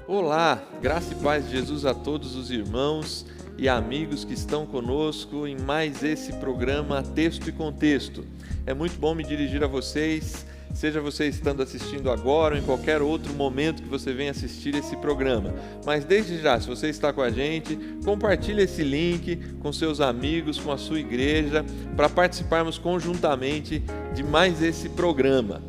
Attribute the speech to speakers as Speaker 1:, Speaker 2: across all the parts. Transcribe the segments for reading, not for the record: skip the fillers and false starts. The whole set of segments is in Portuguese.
Speaker 1: Olá, graça e paz de Jesus a todos os irmãos e amigos que estão conosco em mais esse programa Texto e Contexto. É muito bom me dirigir a vocês, seja você estando assistindo agora ou em qualquer outro momento que você venha assistir esse programa. Mas desde já, se você está com a gente, compartilhe esse link com seus amigos, com a sua igreja, para participarmos conjuntamente de mais esse programa.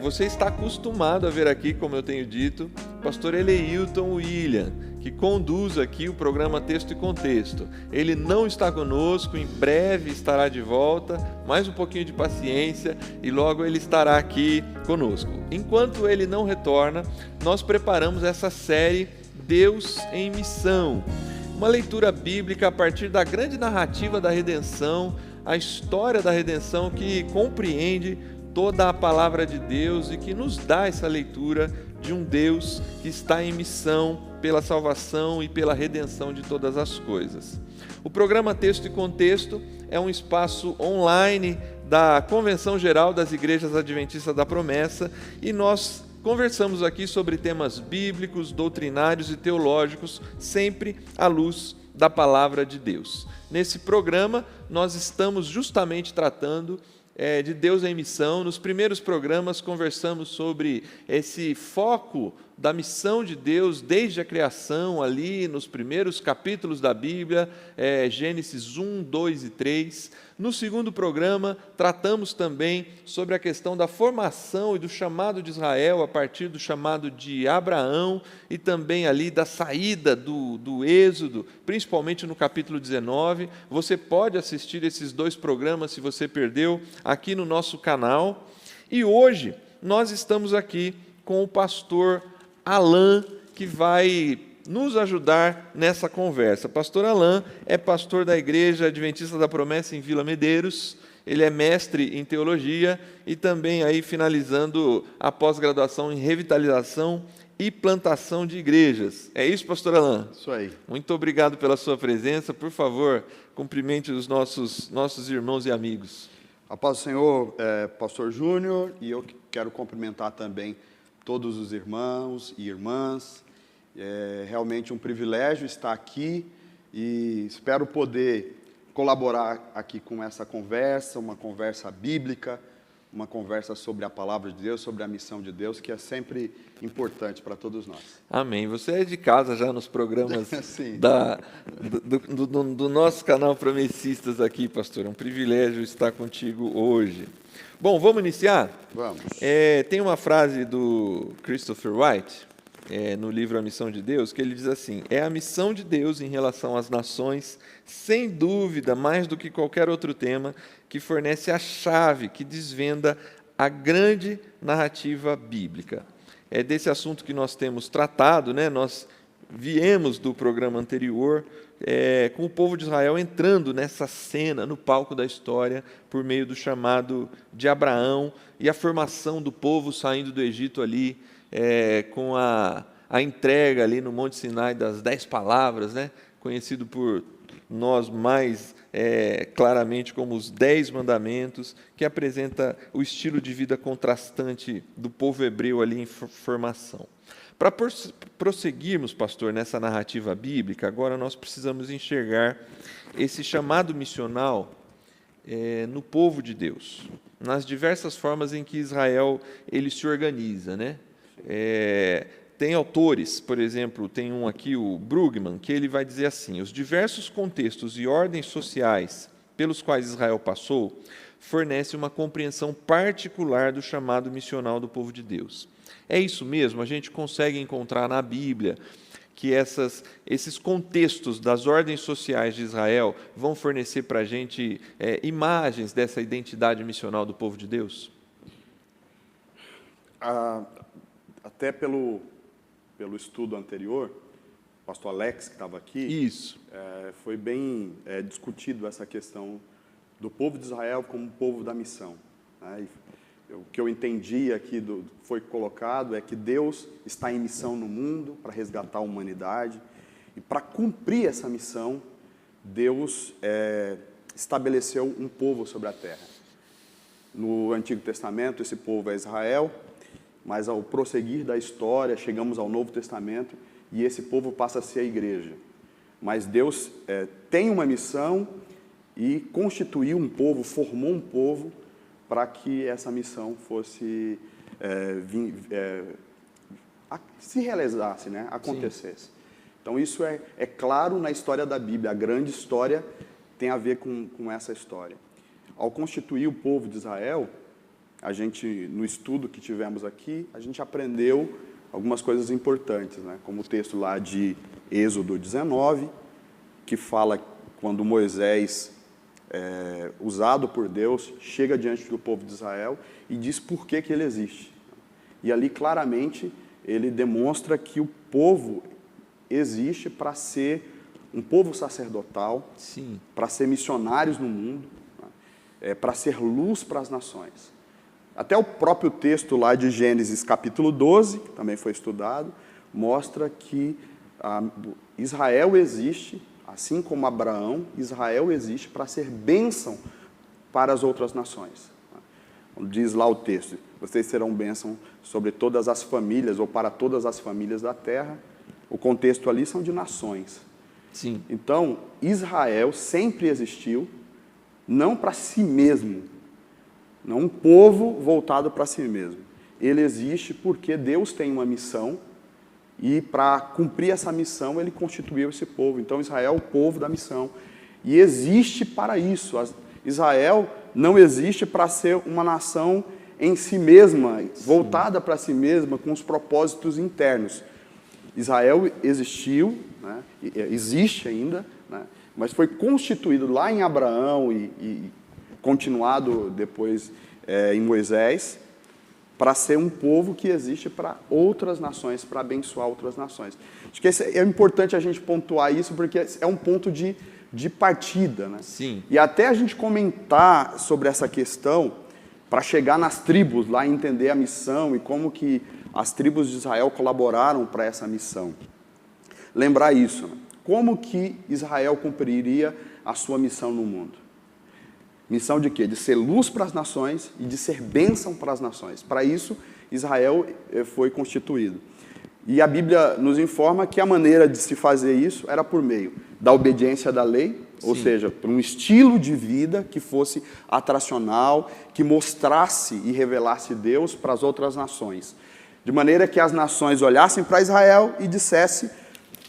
Speaker 1: Você está acostumado a ver aqui, como eu tenho dito, pastor Eleilton William, que conduz aqui o programa Texto e Contexto. Ele não está conosco, em breve estará de volta, mais um pouquinho de paciência e logo ele estará aqui conosco. Enquanto ele não retorna, nós preparamos essa série Deus em Missão, uma leitura bíblica a partir da grande narrativa da redenção, a história da redenção que compreende toda a palavra de Deus e que nos dá essa leitura de um Deus que está em missão pela salvação e pela redenção de todas as coisas. O programa Texto e Contexto é um espaço online da Convenção Geral das Igrejas Adventistas da Promessa e nós conversamos aqui sobre temas bíblicos, doutrinários e teológicos, sempre à luz da palavra de Deus. Nesse programa, nós estamos justamente tratando de Deus em missão. Nos primeiros programas conversamos sobre esse foco da missão de Deus desde a criação, ali nos primeiros capítulos da Bíblia, Gênesis 1, 2 e 3. No segundo programa, tratamos também sobre a questão da formação e do chamado de Israel, a partir do chamado de Abraão, e também ali da saída do Êxodo, principalmente no capítulo 19. Você pode assistir esses dois programas, se você perdeu, aqui no nosso canal. E hoje, nós estamos aqui com o pastor Alain, que vai nos ajudar nessa conversa. Pastor Alain é pastor da Igreja Adventista da Promessa em Vila Medeiros, ele é mestre em teologia e também aí finalizando a pós-graduação em revitalização e plantação de igrejas. É isso, pastor Alain?
Speaker 2: Isso aí.
Speaker 1: Muito obrigado pela sua presença. Por favor, cumprimente os nossos irmãos e amigos.
Speaker 2: A paz do Senhor, pastor Júnior, e eu quero cumprimentar também todos os irmãos e irmãs. É realmente um privilégio estar aqui e espero poder colaborar aqui com essa conversa, uma conversa bíblica, uma conversa sobre a palavra de Deus, sobre a missão de Deus, que é sempre importante para todos nós.
Speaker 1: Amém. Você é de casa já nos programas
Speaker 2: Sim.
Speaker 1: do nosso canal Promessistas aqui, pastor. É um privilégio estar contigo hoje. Bom, vamos iniciar?
Speaker 2: Vamos.
Speaker 1: Tem uma frase do Christopher White, no livro A Missão de Deus, que ele diz assim: é a missão de Deus em relação às nações, sem dúvida, mais do que qualquer outro tema, que fornece a chave que desvenda a grande narrativa bíblica. É desse assunto que nós temos tratado, né? Nós viemos do programa anterior com o povo de Israel entrando nessa cena, no palco da história, por meio do chamado de Abraão e a formação do povo saindo do Egito ali, com a entrega ali no Monte Sinai das 10 palavras, né? Conhecido por nós mais claramente como os 10 mandamentos, que apresenta o estilo de vida contrastante do povo hebreu ali em formação. Para prosseguirmos, pastor, nessa narrativa bíblica, agora nós precisamos enxergar esse chamado missional no povo de Deus, nas diversas formas em que Israel ele se organiza, né? Tem autores, por exemplo, tem um aqui, o Brugman, que ele vai dizer assim: os diversos contextos e ordens sociais pelos quais Israel passou fornecem uma compreensão particular do chamado missional do povo de Deus. É isso mesmo, a gente consegue encontrar na Bíblia que esses contextos das ordens sociais de Israel vão fornecer para a gente imagens dessa identidade missional do povo de Deus?
Speaker 2: Até pelo pelo estudo anterior, o pastor Alex, que estava aqui,
Speaker 1: Isso.
Speaker 2: foi bem discutido essa questão do povo de Israel como povo da missão, né? O que eu entendi aqui foi colocado é que Deus está em missão no mundo para resgatar a humanidade, e para cumprir essa missão, Deus estabeleceu um povo sobre a terra. No Antigo Testamento, esse povo é Israel, mas ao prosseguir da história, chegamos ao Novo Testamento e esse povo passa a ser a igreja. Mas Deus tem uma missão e constituiu um povo, formou um povo para que essa missão fosse se realizasse, né? Acontecesse. Sim. Então isso é claro na história da Bíblia. A grande história tem a ver com essa história. Ao constituir o povo de Israel, a gente, no estudo que tivemos aqui, a gente aprendeu algumas coisas importantes, né? Como o texto lá de Êxodo 19, que fala quando Moisés, usado por Deus, chega diante do povo de Israel e diz por que ele existe. E ali, claramente, ele demonstra que o povo existe para ser um povo sacerdotal, para ser missionários no mundo, para ser luz para as nações. Até o próprio texto lá de Gênesis capítulo 12, que também foi estudado, mostra que Israel existe, assim como Abraão, Israel existe para ser bênção para as outras nações. Diz lá o texto, vocês serão bênção sobre todas as famílias, ou para todas as famílias da terra. O contexto ali são de nações.
Speaker 1: Sim.
Speaker 2: Então, Israel sempre existiu, não para si mesmo, não um povo voltado para si mesmo. Ele existe porque Deus tem uma missão e para cumprir essa missão ele constituiu esse povo. Então Israel é o povo da missão e existe para isso. Israel não existe para ser uma nação em si mesma, voltada para si mesma, com os propósitos internos. Israel existiu, né, existe ainda, né, mas foi constituído lá em Abraão e continuado depois em Moisés, para ser um povo que existe para outras nações, para abençoar outras nações. Acho que é importante a gente pontuar isso, porque é um ponto de partida, né?
Speaker 1: Sim.
Speaker 2: E até a gente comentar sobre essa questão, para chegar nas tribos, lá e entender a missão e como que as tribos de Israel colaboraram para essa missão. Lembrar isso, né? Como que Israel cumpriria a sua missão no mundo? Missão de quê? De ser luz para as nações e de ser bênção para as nações. Para isso, Israel foi constituído. E a Bíblia nos informa que a maneira de se fazer isso era por meio da obediência da lei, ou seja, por um estilo de vida que fosse atracional, que mostrasse e revelasse Deus para as outras nações. De maneira que as nações olhassem para Israel e dissessem,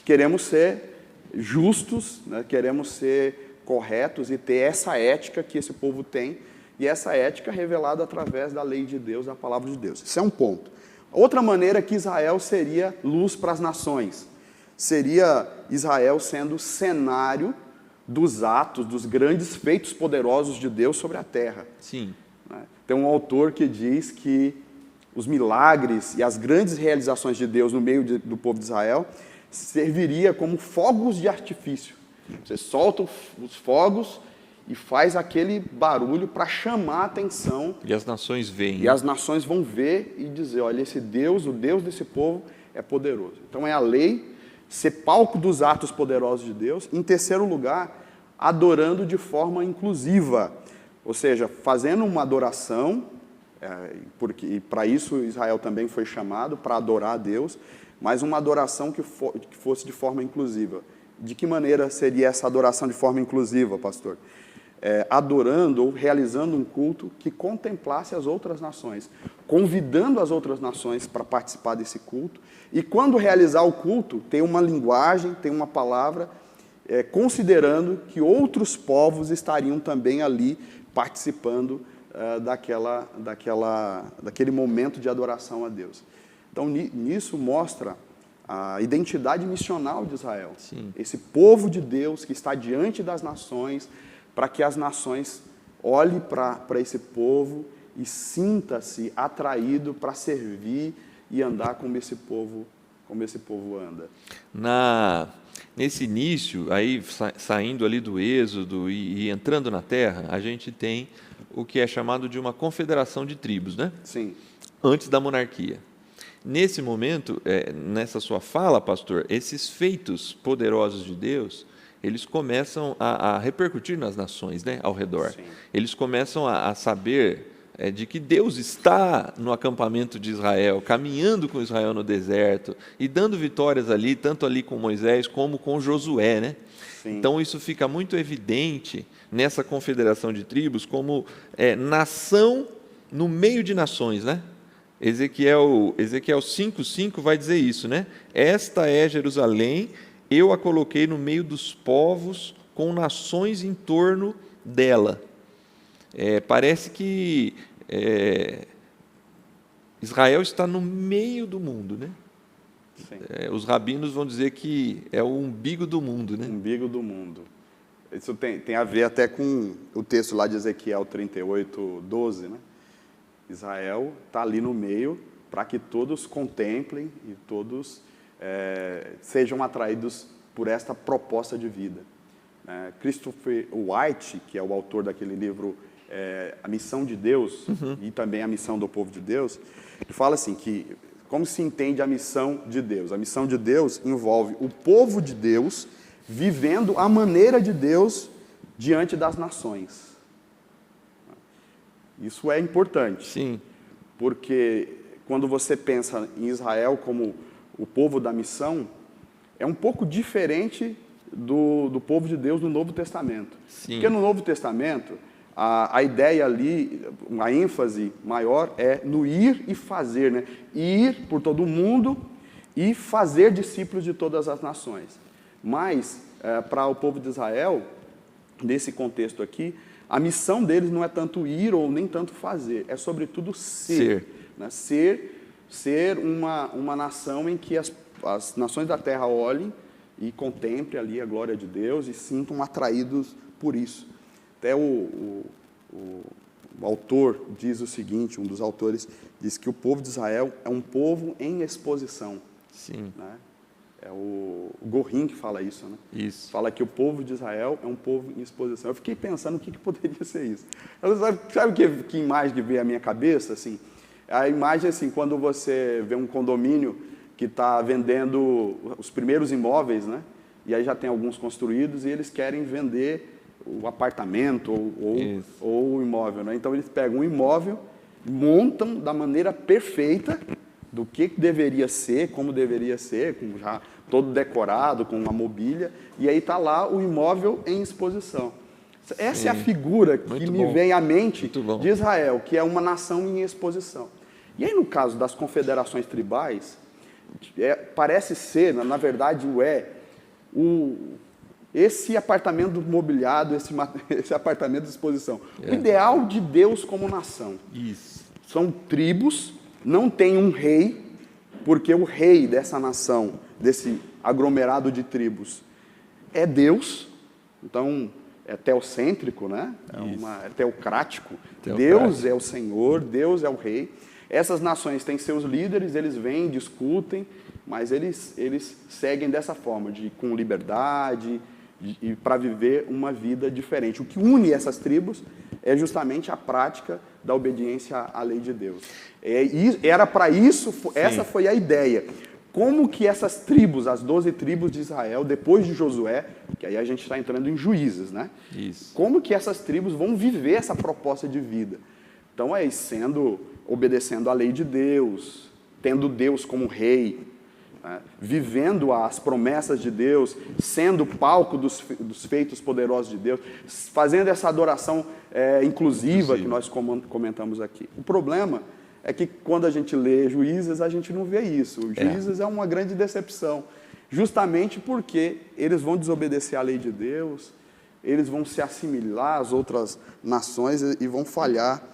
Speaker 2: queremos ser justos, né? Queremos ser corretos e ter essa ética que esse povo tem, e essa ética revelada através da lei de Deus, da palavra de Deus. Isso é um ponto. Outra maneira é que Israel seria luz para as nações. Seria Israel sendo cenário dos atos, dos grandes feitos poderosos de Deus sobre a terra.
Speaker 1: Sim.
Speaker 2: Tem um autor que diz que os milagres e as grandes realizações de Deus no meio do povo de Israel serviria como fogos de artifício. Você solta os fogos e faz aquele barulho para chamar a atenção.
Speaker 1: E as nações veem.
Speaker 2: E as nações vão ver e dizer, olha, esse Deus, o Deus desse povo é poderoso. Então é a lei ser palco dos atos poderosos de Deus. Em terceiro lugar, adorando de forma inclusiva. Ou seja, fazendo uma adoração, porque para isso Israel também foi chamado, para adorar a Deus, mas uma adoração que fosse de forma inclusiva. De que maneira seria essa adoração de forma inclusiva, pastor? Adorando ou realizando um culto que contemplasse as outras nações, convidando as outras nações para participar desse culto, e quando realizar o culto, tem uma linguagem, tem uma palavra, considerando que outros povos estariam também ali participando daquele momento de adoração a Deus. Então, nisso mostra a identidade missional de Israel.
Speaker 1: Sim.
Speaker 2: Esse povo de Deus que está diante das nações, para que as nações olhem para esse povo e sinta-se atraído para servir e andar como esse povo como esse povo anda.
Speaker 1: Nesse início, aí saindo ali do Êxodo e entrando na terra, a gente tem o que é chamado de uma confederação de tribos, né?
Speaker 2: Sim.
Speaker 1: Antes da monarquia. Nesse momento, nessa sua fala, pastor, esses feitos poderosos de Deus, eles começam a repercutir nas nações, né, ao redor.
Speaker 2: Sim.
Speaker 1: Eles começam a saber de que Deus está no acampamento de Israel, caminhando com Israel no deserto e dando vitórias ali, tanto ali com Moisés como com Josué, né?
Speaker 2: Sim.
Speaker 1: Então isso fica muito evidente nessa confederação de tribos como nação no meio de nações, né? Ezequiel 5:5 vai dizer isso, né? Esta é Jerusalém, eu a coloquei no meio dos povos, com nações em torno dela. Parece que Israel está no meio do mundo, né?
Speaker 2: Sim.
Speaker 1: Os rabinos vão dizer que é o umbigo do mundo, né?
Speaker 2: Umbigo do mundo. Isso tem a ver até com o texto lá de Ezequiel 38:12, né? Israel está ali no meio para que todos contemplem e todos sejam atraídos por esta proposta de vida. Christopher White, que é o autor daquele livro A Missão de Deus, e também A Missão do Povo de Deus, ele fala assim que, como se entende a missão de Deus? A missão de Deus envolve o povo de Deus vivendo a maneira de Deus diante das nações. Isso é importante.
Speaker 1: Sim.
Speaker 2: Porque quando você pensa em Israel como o povo da missão, é um pouco diferente do povo de Deus no Novo Testamento.
Speaker 1: Sim.
Speaker 2: Porque no Novo Testamento, a ideia ali, a ênfase maior é no ir e fazer, né? Ir por todo o mundo e fazer discípulos de todas as nações. Mas, para o povo de Israel, nesse contexto aqui, a missão deles não é tanto ir ou nem tanto fazer, é sobretudo ser. Né? Ser uma nação em que as nações da terra olhem e contemplem ali a glória de Deus e sintam atraídos por isso. Até o autor diz o seguinte, um dos autores diz que o povo de Israel é um povo em exposição.
Speaker 1: Sim.
Speaker 2: Né? É o Gorin que fala isso, né?
Speaker 1: Isso.
Speaker 2: Fala que o povo de Israel é um povo em exposição. Eu fiquei pensando o que poderia ser isso. Sabe que imagem que veio à minha cabeça? Assim, a imagem, assim, quando você vê um condomínio que está vendendo os primeiros imóveis, né? E aí já tem alguns construídos e eles querem vender o apartamento ou o imóvel, né? Então eles pegam um imóvel, montam da maneira perfeita do que deveria ser, como deveria ser, com já todo decorado, com uma mobília, e aí está lá o imóvel em exposição. Essa
Speaker 1: Sim.
Speaker 2: é a figura que me vem à mente de Israel, que é uma nação em exposição. E aí, no caso das confederações tribais, parece ser, na verdade, esse apartamento mobiliado, esse apartamento de exposição. O ideal de Deus como nação.
Speaker 1: Isso.
Speaker 2: São tribos, não tem um rei, porque o rei dessa nação, desse aglomerado de tribos, é Deus. Então, é teocêntrico, né? É teocrático. Deus é o Senhor, Deus é o rei. Essas nações têm seus líderes, eles vêm, discutem, mas eles seguem dessa forma, com liberdade, e para viver uma vida diferente. O que une essas tribos é justamente a prática da obediência à lei de Deus. Era para isso, essa foi a ideia. Como que essas tribos, as 12 tribos de Israel, depois de Josué, que aí a gente está entrando em Juízes, né?
Speaker 1: Isso.
Speaker 2: Como que essas tribos vão viver essa proposta de vida? Então, obedecendo à lei de Deus, tendo Deus como rei, né? Vivendo as promessas de Deus, sendo palco dos feitos poderosos de Deus, fazendo essa adoração inclusiva que nós comentamos aqui. O problema é que quando a gente lê Juízes, a gente não vê isso. Juízes é uma grande decepção, justamente porque eles vão desobedecer à lei de Deus, eles vão se assimilar às outras nações e vão falhar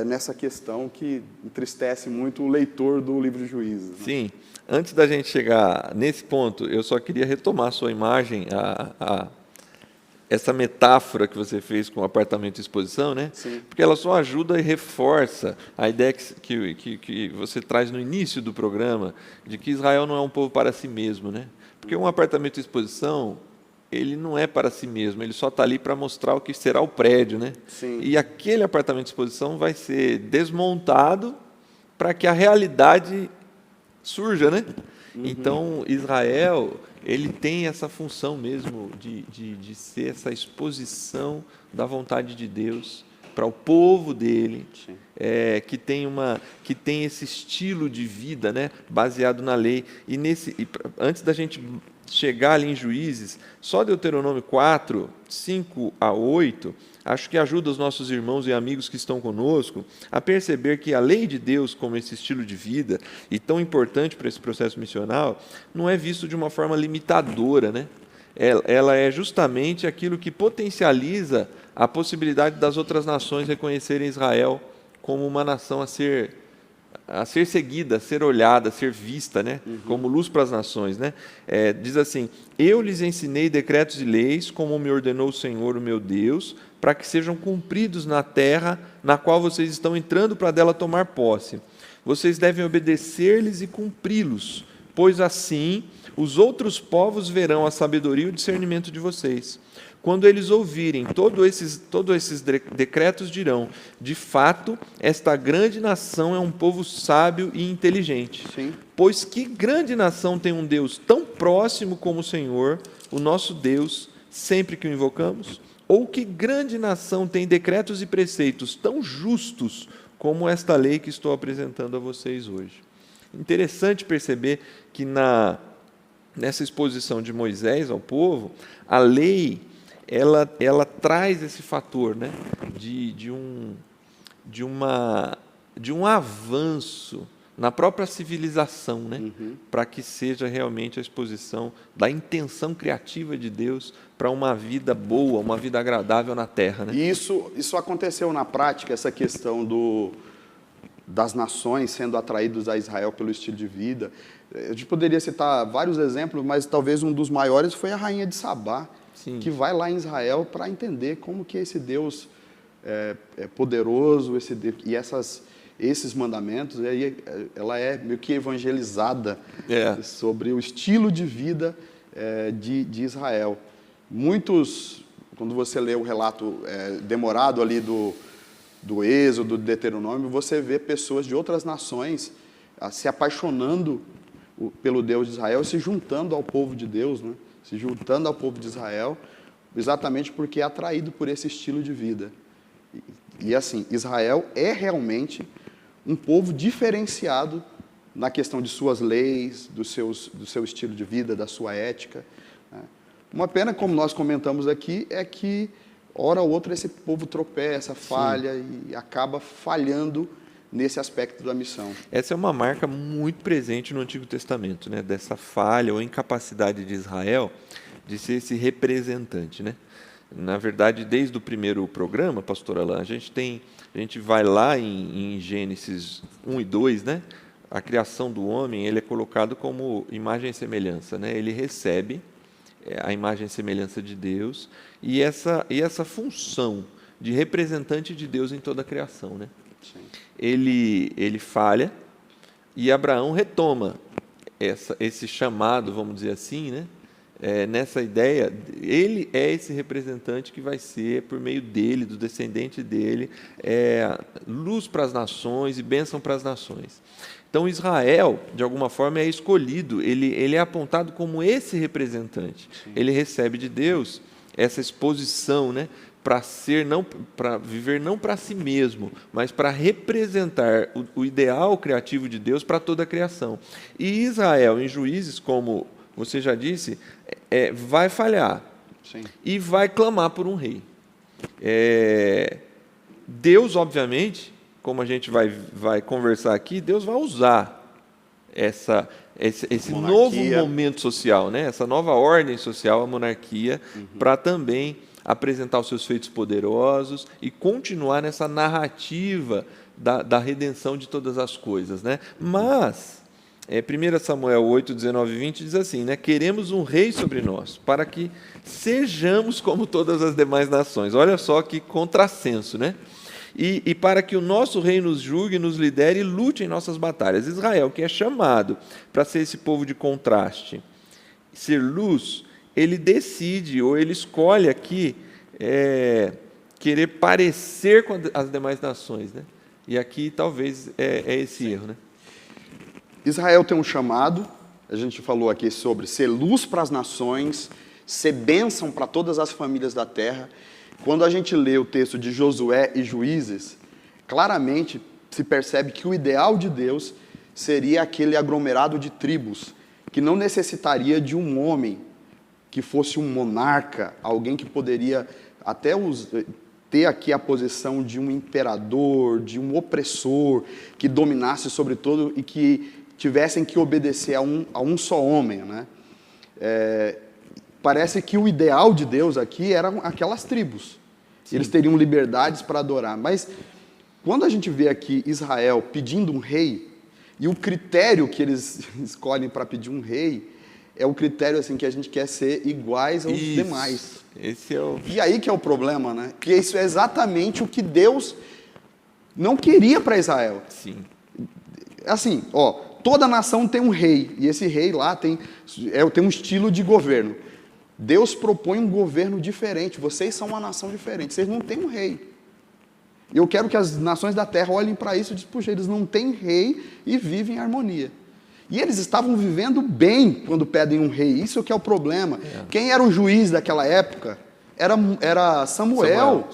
Speaker 2: nessa questão que entristece muito o leitor do livro de Juízes. Né?
Speaker 1: Sim. Antes da gente chegar nesse ponto, eu só queria retomar a sua imagem, essa metáfora que você fez com o apartamento de exposição, né?
Speaker 2: Sim.
Speaker 1: Porque ela só ajuda e reforça a ideia que você traz no início do programa, de que Israel não é um povo para si mesmo, né? Porque um apartamento de exposição, ele não é para si mesmo, ele só está ali para mostrar o que será o prédio, né?
Speaker 2: Sim.
Speaker 1: E aquele apartamento de exposição vai ser desmontado para que a realidade surja, né? Então, Israel, ele tem essa função mesmo de ser essa exposição da vontade de Deus para o povo dele, que tem esse estilo de vida, né, baseado na lei. Antes da gente chegar ali em Juízes, só Deuteronômio 4, 5 a 8, acho que ajuda os nossos irmãos e amigos que estão conosco a perceber que a lei de Deus, como esse estilo de vida, e tão importante para esse processo missional, não é visto de uma forma limitadora, né? Ela é justamente aquilo que potencializa a possibilidade das outras nações reconhecerem Israel como uma nação a ser seguida, a ser olhada, a ser vista, né? Como luz para as nações, né? Diz assim: eu lhes ensinei decretos e leis, como me ordenou o Senhor, o meu Deus, para que sejam cumpridos na terra na qual vocês estão entrando para dela tomar posse. Vocês devem obedecer-lhes e cumpri-los, pois assim os outros povos verão a sabedoria e o discernimento de vocês. Quando eles ouvirem todos esses decretos, dirão: de fato, esta grande nação é um povo sábio e inteligente.
Speaker 2: Sim.
Speaker 1: Pois que grande nação tem um Deus tão próximo como o Senhor, o nosso Deus, sempre que o invocamos? Ou que grande nação tem decretos e preceitos tão justos como esta lei que estou apresentando a vocês hoje? Interessante perceber que nessa exposição de Moisés ao povo, a lei ela traz esse fator, né, de um avanço na própria civilização, né, para que seja realmente a exposição da intenção criativa de Deus para uma vida boa, uma vida agradável na terra, né?
Speaker 2: E isso aconteceu na prática, essa questão das nações sendo atraídos a Israel pelo estilo de vida. A gente poderia citar vários exemplos, mas talvez um dos maiores foi a rainha de Sabá,
Speaker 1: Sim.
Speaker 2: que vai lá em Israel para entender como que esse Deus é poderoso, e esses mandamentos, aí ela é meio que evangelizada sobre o estilo de vida de Israel. Muitos, quando você lê o relato demorado ali do Êxodo, do Deuteronômio, você vê pessoas de outras nações se apaixonando pelo Deus de Israel, se juntando ao povo de Deus, né? Se juntando ao povo de Israel, exatamente porque é atraído por esse estilo de vida. E assim, Israel é realmente um povo diferenciado na questão de suas leis, do seu estilo de vida, da sua ética, né? Uma pena, como nós comentamos aqui, é que, hora ou outra, esse povo tropeça, falha e acaba falhando nesse aspecto da missão.
Speaker 1: Essa é uma marca muito presente no Antigo Testamento, né? Dessa falha ou incapacidade de Israel de ser esse representante, né? Na verdade, desde o primeiro programa, pastor Alain, a gente vai lá em Gênesis 1 e 2, né? A criação do homem, ele é colocado como imagem e semelhança, né? Ele recebe a imagem e semelhança de Deus e essa função de representante de Deus em toda a criação, né?
Speaker 2: Sim.
Speaker 1: Ele falha e Abraão retoma esse chamado, vamos dizer assim, né? Nessa ideia, ele é esse representante que vai ser, por meio dele, do descendente dele, luz para as nações e bênção para as nações. Então, Israel, de alguma forma, é escolhido, ele é apontado como esse representante. Sim. Ele recebe de Deus essa exposição, né? Para viver não para si mesmo, mas para representar o ideal criativo de Deus para toda a criação. E Israel, em Juízes, como você já disse, vai falhar.
Speaker 2: Sim.
Speaker 1: E vai clamar por um rei. Deus, obviamente, como a gente vai conversar aqui, Deus vai usar esse novo momento social, né? Essa nova ordem social, a monarquia, para também apresentar os seus feitos poderosos e continuar nessa narrativa da redenção de todas as coisas, né? Mas 1 Samuel 8, 19 e 20 diz assim, né? Queremos um rei sobre nós, para que sejamos como todas as demais nações. Olha só que contrassenso, né? E para que o nosso rei nos julgue, nos lidere e lute em nossas batalhas. Israel, que é chamado para ser esse povo de contraste, ser luz, ele decide, ou ele escolhe aqui, querer parecer com as demais nações, né? E aqui talvez é esse erro, né?
Speaker 2: Israel tem um chamado, a gente falou aqui sobre ser luz para as nações, ser bênção para todas as famílias da terra. Quando a gente lê o texto de Josué e Juízes, claramente se percebe que o ideal de Deus seria aquele aglomerado de tribos, que não necessitaria de um homem que fosse um monarca, alguém que poderia até ter aqui a posição de um imperador, de um opressor, que dominasse sobre todo e que tivessem que obedecer a um só homem, né? Parece que o ideal de Deus aqui eram aquelas tribos. Sim. Eles teriam liberdades para adorar. Mas quando a gente vê aqui Israel pedindo um rei, e o critério que eles escolhem para pedir um rei é o critério assim que a gente quer ser iguais aos demais.
Speaker 1: Esse é o...
Speaker 2: E aí que é o problema, né? Que isso é exatamente o que Deus não queria para Israel.
Speaker 1: Sim.
Speaker 2: Assim, toda nação tem um rei, e esse rei lá tem um estilo de governo. Deus propõe um governo diferente, vocês são uma nação diferente, vocês não têm um rei. E eu quero que as nações da terra olhem para isso e dizem, puxa, eles não têm rei e vivem em harmonia. E eles estavam vivendo bem quando pedem um rei, isso que é o problema. Quem era o juiz daquela época? Era Samuel.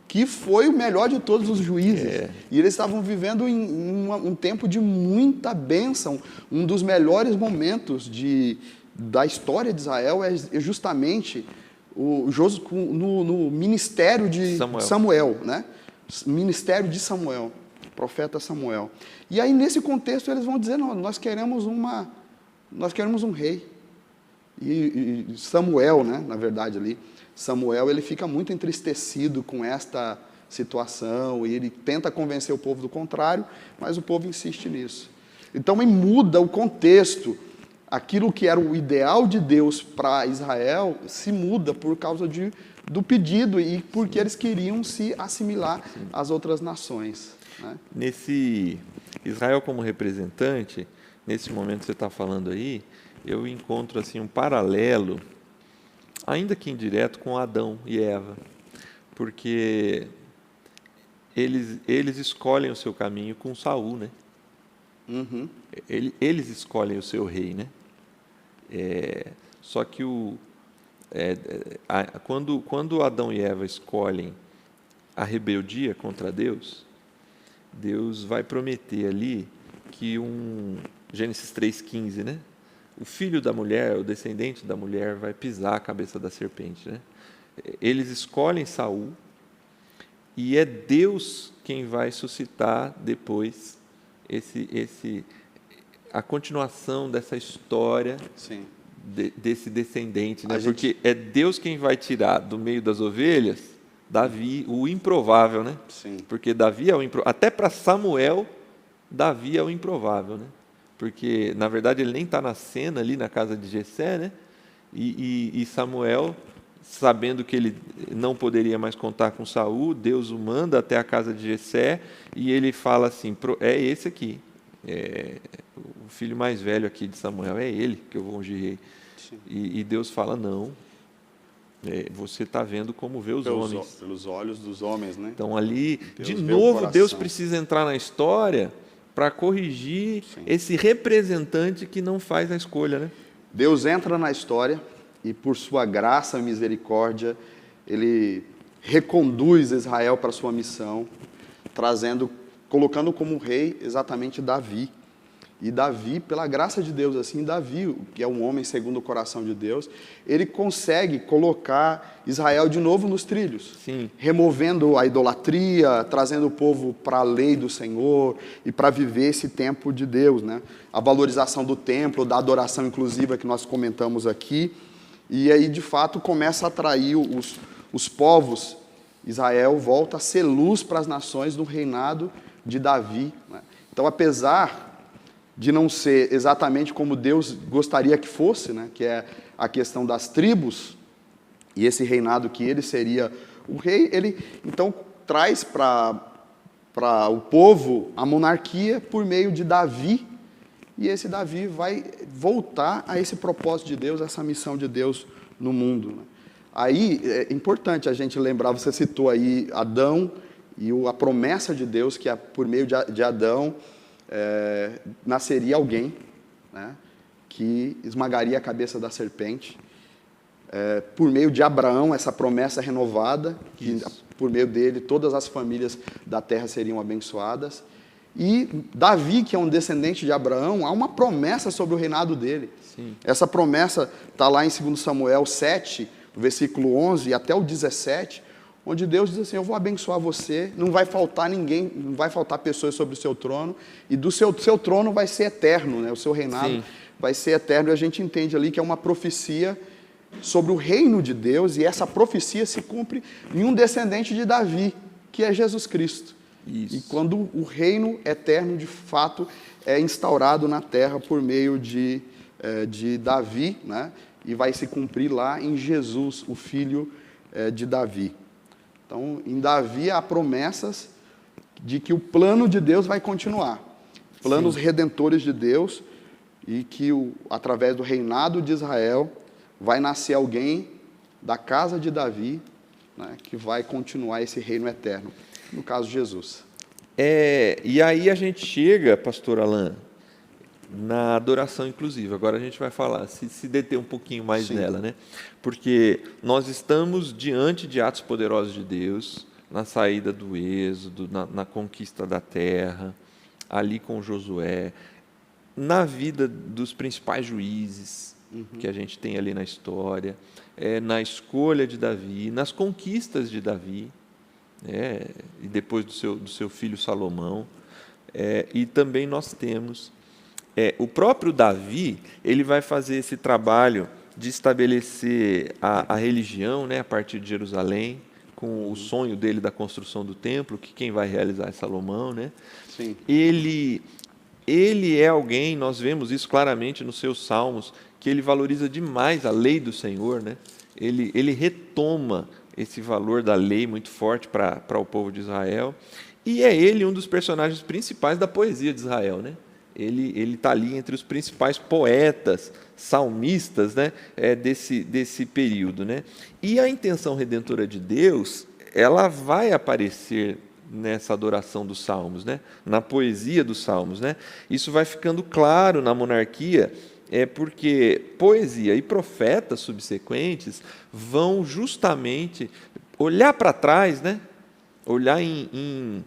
Speaker 2: Que foi o melhor de todos os juízes. E eles estavam vivendo em um tempo de muita bênção. Um dos melhores momentos da história de Israel é justamente no ministério de Samuel, né? Ministério de Samuel, profeta Samuel. E aí, nesse contexto, eles vão dizer, não, nós queremos um rei. E Samuel, né, na verdade, ali, Samuel, ele fica muito entristecido com esta situação, e ele tenta convencer o povo do contrário, mas o povo insiste nisso. Então, ele muda o contexto. Aquilo que era o ideal de Deus para Israel se muda por causa do pedido e porque eles queriam se assimilar às outras nações, né?
Speaker 1: Nesse Israel como representante, nesse momento que você está falando aí, eu encontro assim um paralelo, ainda que indireto, com Adão e Eva, porque eles escolhem o seu caminho com Saul, né?
Speaker 2: Uhum.
Speaker 1: Eles escolhem o seu rei, né? Só que quando Adão e Eva escolhem a rebeldia contra Deus, Deus vai prometer ali que Gênesis 3,15, né? O filho da mulher, o descendente da mulher, vai pisar a cabeça da serpente, né? Eles escolhem Saul e é Deus quem vai suscitar depois a continuação dessa história. Sim. Desse descendente, né? Porque é Deus quem vai tirar do meio das ovelhas Davi, o improvável, né?
Speaker 2: Sim.
Speaker 1: Porque Davi é o improvável. Até para Samuel, Davi é o improvável, né? Porque, na verdade, ele nem está na cena ali na casa de Jessé, né? E Samuel, sabendo que ele não poderia mais contar com Saul, Deus o manda até a casa de Jessé e ele fala assim, é esse aqui. O filho mais velho aqui de Samuel, é ele que eu vou ungir rei. E Deus fala, não, você está vendo como vê os homens.
Speaker 2: Pelos olhos dos homens, né?
Speaker 1: Então ali, Deus, de novo, Deus precisa entrar na história para corrigir esse representante que não faz a escolha, né?
Speaker 2: Deus entra na história e por sua graça e misericórdia, Ele reconduz Israel para a sua missão, colocando como rei exatamente Davi. E Davi, pela graça de Deus, assim, Davi, que é um homem segundo o coração de Deus, ele consegue colocar Israel de novo nos trilhos.
Speaker 1: Sim.
Speaker 2: Removendo a idolatria, trazendo o povo para a lei do Senhor e para viver esse tempo de Deus, né? A valorização do templo, da adoração inclusiva que nós comentamos aqui. E aí, de fato, começa a atrair os povos. Israel volta a ser luz para as nações no reinado de Davi, né? Então, apesar de não ser exatamente como Deus gostaria que fosse, né? Que é a questão das tribos, e esse reinado que ele seria o rei, ele então traz para o povo a monarquia por meio de Davi, e esse Davi vai voltar a esse propósito de Deus, essa missão de Deus no mundo, né? Aí é importante a gente lembrar, você citou aí Adão e a promessa de Deus, que por meio de Adão nasceria alguém, né, que esmagaria a cabeça da serpente. Por meio de Abraão, essa promessa renovada, que por meio dele todas as famílias da terra seriam abençoadas. E Davi, que é um descendente de Abraão, há uma promessa sobre o reinado dele.
Speaker 1: Sim.
Speaker 2: Essa promessa está lá em 2 Samuel 7, versículo 11 até o 17, onde Deus diz assim: eu vou abençoar você, não vai faltar ninguém, não vai faltar pessoas sobre o seu trono, e do seu trono vai ser eterno, né? O seu reinado
Speaker 1: Sim.
Speaker 2: vai ser eterno, e a gente entende ali que é uma profecia sobre o reino de Deus, e essa profecia se cumpre em um descendente de Davi, que é Jesus Cristo.
Speaker 1: Isso.
Speaker 2: E quando o reino eterno, de fato, é instaurado na terra por meio de Davi, né? E vai se cumprir lá em Jesus, o filho de Davi. Então, em Davi há promessas de que o plano de Deus vai continuar. Planos
Speaker 1: Sim.
Speaker 2: redentores de Deus, e que através do reinado de Israel vai nascer alguém da casa de Davi, né, que vai continuar esse reino eterno. No caso, Jesus.
Speaker 1: E aí a gente chega, pastor Alan, na adoração inclusiva. Agora a gente vai falar, se deter um pouquinho mais
Speaker 2: Sim.
Speaker 1: nela, né? Porque nós estamos diante de atos poderosos de Deus, na saída do Êxodo, na conquista da terra, ali com Josué, na vida dos principais juízes que a gente tem ali na história, na escolha de Davi, nas conquistas de Davi, e depois do seu filho Salomão, e também nós temos o próprio Davi, ele vai fazer esse trabalho de estabelecer a religião, né, a partir de Jerusalém, com o sonho dele da construção do templo, que quem vai realizar é Salomão, né?
Speaker 2: Sim.
Speaker 1: Ele é alguém, nós vemos isso claramente nos seus salmos, que ele valoriza demais a lei do Senhor, né? Ele retoma esse valor da lei muito forte para o povo de Israel, e é ele um dos personagens principais da poesia de Israel, né? Ele está ali entre os principais poetas, salmistas, né, desse período, né? E a intenção redentora de Deus, ela vai aparecer nessa adoração dos salmos, né? Na poesia dos salmos, né? Isso vai ficando claro na monarquia, porque poesia e profetas subsequentes vão justamente olhar para trás, né? Olhar em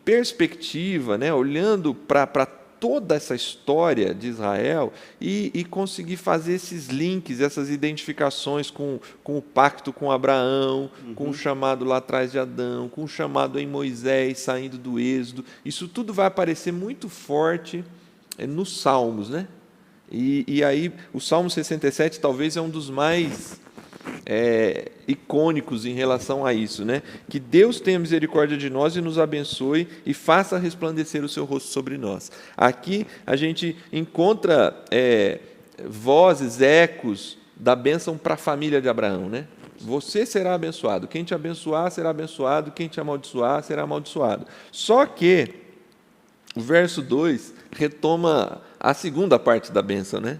Speaker 1: perspectiva, né? Olhando para toda essa história de Israel e conseguir fazer esses links, essas identificações com o pacto com Abraão, com o chamado lá atrás de Adão, com o chamado em Moisés saindo do Êxodo. Isso tudo vai aparecer muito forte nos Salmos, né? E aí o Salmo 67 talvez é um dos mais icônicos em relação a isso, né? Que Deus tenha misericórdia de nós e nos abençoe e faça resplandecer o seu rosto sobre nós. Aqui a gente encontra vozes, ecos da bênção para a família de Abraão, né? Você será abençoado, quem te abençoar será abençoado, quem te amaldiçoar será amaldiçoado. Só que o verso 2 retoma a segunda parte da bênção, né?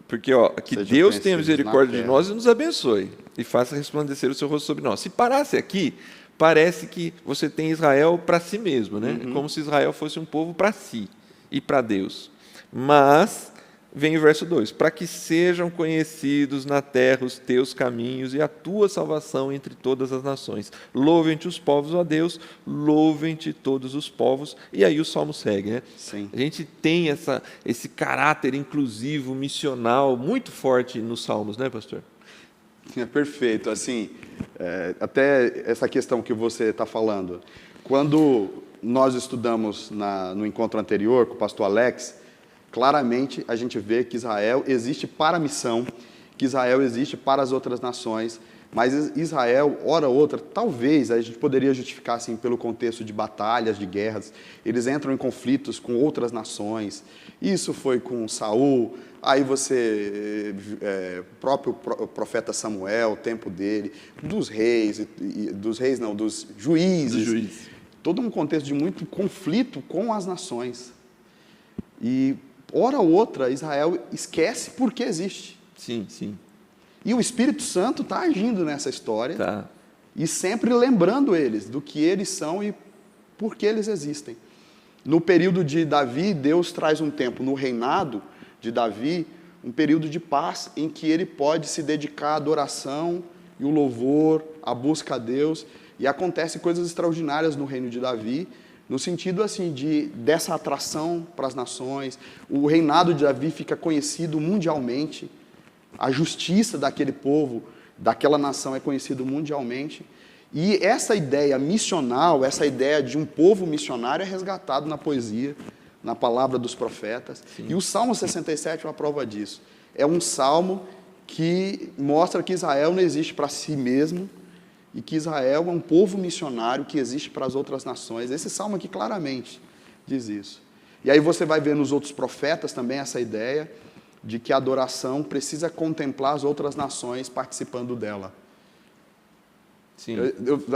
Speaker 1: Porque que Deus tenha misericórdia de nós e nos abençoe, e faça resplandecer o seu rosto sobre nós. Se parasse aqui, parece que você tem Israel para si mesmo, né? Como se Israel fosse um povo para si e para Deus. Mas vem o verso 2: para que sejam conhecidos na terra os teus caminhos e a tua salvação entre todas as nações. Louvem-te os povos, ó Deus, louvem-te todos os povos. E aí o Salmo segue, né?
Speaker 2: Sim.
Speaker 1: A gente tem esse caráter inclusivo, missional, muito forte nos Salmos, né, pastor?
Speaker 2: É perfeito. Assim, até essa questão que você está falando, quando nós estudamos no encontro anterior com o pastor Alex, claramente a gente vê que Israel existe para a missão, que Israel existe para as outras nações, Mas Israel, hora ou outra, talvez a gente poderia justificar assim pelo contexto de batalhas, de guerras, eles entram em conflitos com outras nações. Isso foi com Saul, aí você, o próprio profeta Samuel, o tempo dele, dos juízes. Todo um contexto de muito conflito com as nações. E hora ou outra Israel esquece por que existe.
Speaker 1: Sim, sim.
Speaker 2: E o Espírito Santo está agindo nessa história,
Speaker 1: Tá.
Speaker 2: e sempre lembrando eles do que eles são e por que eles existem. No período de Davi, Deus traz um tempo no reinado de Davi, um período de paz em que ele pode se dedicar à adoração e o louvor, à busca a Deus, e acontecem coisas extraordinárias no reino de Davi, no sentido assim dessa atração para as nações. O reinado de Davi fica conhecido mundialmente. A justiça daquele povo, daquela nação é conhecido mundialmente. E essa ideia missional, essa ideia de um povo missionário é resgatado na poesia, na palavra dos profetas. Sim. E o Salmo 67 é uma prova disso. É um salmo que mostra que Israel não existe para si mesmo e que Israel é um povo missionário que existe para as outras nações. Esse salmo aqui claramente diz isso. E aí você vai ver nos outros profetas também essa ideia de que a adoração precisa contemplar as outras nações participando dela.
Speaker 1: Sim.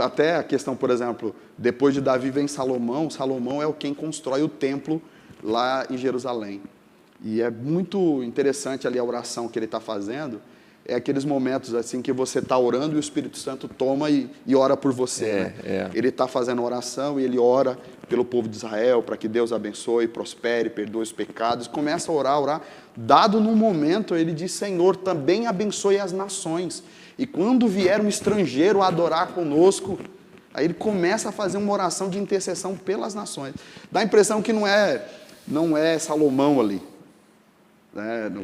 Speaker 2: Até a questão, por exemplo, depois de Davi vem Salomão, Salomão é quem constrói o templo lá em Jerusalém. E é muito interessante ali a oração que ele está fazendo, é aqueles momentos assim que você está orando e o Espírito Santo toma e ora por você. Ele está fazendo oração e ele ora pelo povo de Israel, para que Deus abençoe, prospere, perdoe os pecados. Começa a orar. Dado num momento, ele diz, Senhor, também abençoe as nações. E quando vier um estrangeiro a adorar conosco, aí ele começa a fazer uma oração de intercessão pelas nações. Dá a impressão que não é Salomão ali.